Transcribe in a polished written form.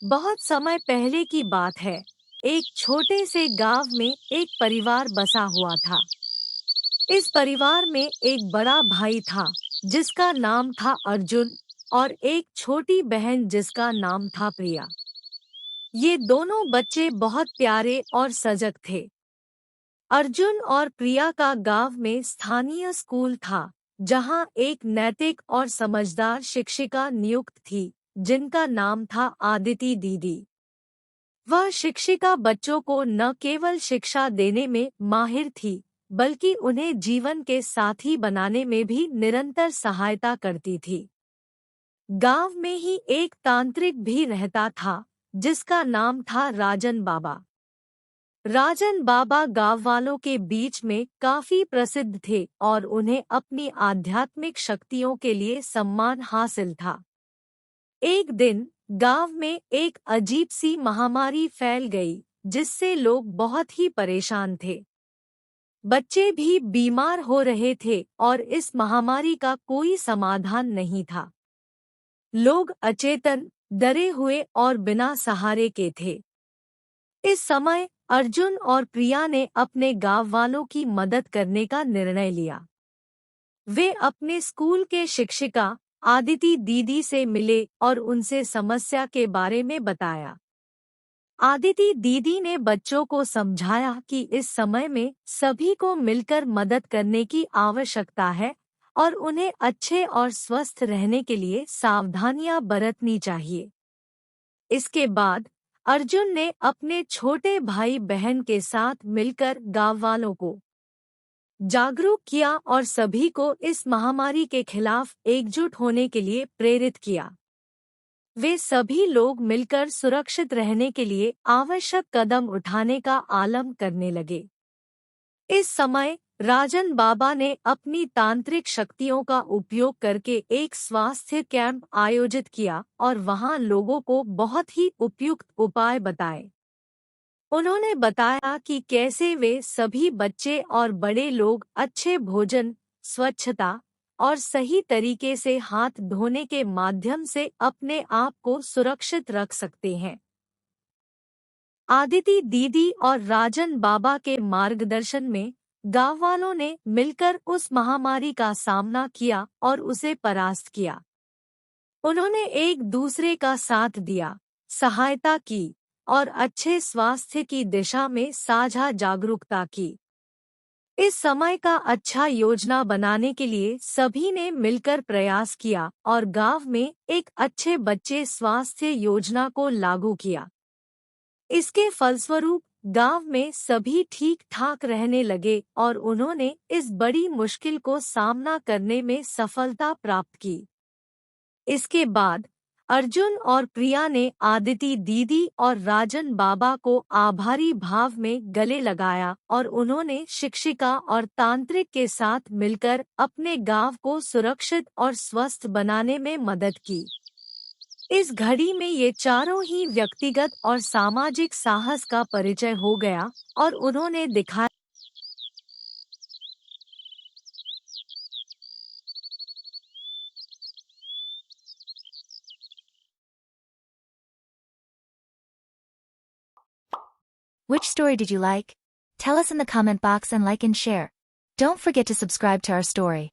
बहुत समय पहले की बात है। एक छोटे से गांव में एक परिवार बसा हुआ था। इस परिवार में एक बड़ा भाई था जिसका नाम था अर्जुन और एक छोटी बहन जिसका नाम था प्रिया। ये दोनों बच्चे बहुत प्यारे और सजग थे। अर्जुन और प्रिया का गांव में स्थानीय स्कूल था, जहां एक नैतिक और समझदार शिक्षिका नियुक्त थी, जिनका नाम था आदिति दीदी। वह शिक्षिका बच्चों को न केवल शिक्षा देने में माहिर थी, बल्कि उन्हें जीवन के साथी बनाने में भी निरंतर सहायता करती थी। गांव में ही एक तांत्रिक भी रहता था, जिसका नाम था राजन बाबा। राजन बाबा गांव वालों के बीच में काफी प्रसिद्ध थे और उन्हें अपनी आध्यात्मिक शक्तियों के लिए सम्मान हासिल था। एक दिन गांव में एक अजीब सी महामारी फैल गई, जिससे लोग बहुत ही परेशान थे। बच्चे भी बीमार हो रहे थे और इस महामारी का कोई समाधान नहीं था। लोग अचेतन, डरे हुए और बिना सहारे के थे। इस समय अर्जुन और प्रिया ने अपने गांव वालों की मदद करने का निर्णय लिया। वे अपने स्कूल के शिक्षिका आदिति दीदी से मिले और उनसे समस्या के बारे में बताया। आदिति दीदी ने बच्चों को समझाया कि इस समय में सभी को मिलकर मदद करने की आवश्यकता है और उन्हें अच्छे और स्वस्थ रहने के लिए सावधानियां बरतनी चाहिए। इसके बाद अर्जुन ने अपने छोटे भाई बहन के साथ मिलकर गांव वालों को जागरूक किया और सभी को इस महामारी के खिलाफ एकजुट होने के लिए प्रेरित किया। वे सभी लोग मिलकर सुरक्षित रहने के लिए आवश्यक कदम उठाने का आलम करने लगे। इस समय राजन बाबा ने अपनी तांत्रिक शक्तियों का उपयोग करके एक स्वास्थ्य कैंप आयोजित किया और वहां लोगों को बहुत ही उपयुक्त उपाय बताए। उन्होंने बताया कि कैसे वे सभी बच्चे और बड़े लोग अच्छे भोजन, स्वच्छता और सही तरीके से हाथ धोने के माध्यम से अपने आप को सुरक्षित रख सकते हैं। आदिति दीदी और राजन बाबा के मार्गदर्शन में गांव वालों ने मिलकर उस महामारी का सामना किया और उसे परास्त किया। उन्होंने एक दूसरे का साथ दिया, सहायता की और अच्छे स्वास्थ्य की दिशा में साझा जागरूकता की। इस समय का अच्छा योजना बनाने के लिए सभी ने मिलकर प्रयास किया और गांव में एक अच्छे बच्चे स्वास्थ्य योजना को लागू किया। इसके फलस्वरूप गांव में सभी ठीक ठाक रहने लगे और उन्होंने इस बड़ी मुश्किल को सामना करने में सफलता प्राप्त की। इसके बाद अर्जुन और प्रिया ने आदिति दीदी और राजन बाबा को आभारी भाव में गले लगाया और उन्होंने शिक्षिका और तांत्रिक के साथ मिलकर अपने गांव को सुरक्षित और स्वस्थ बनाने में मदद की। इस घड़ी में ये चारों ही व्यक्तिगत और सामाजिक साहस का परिचय हो गया और उन्होंने दिखाया। Which story did you like? Tell us in the comment box and like and share. Don't forget to subscribe to our story.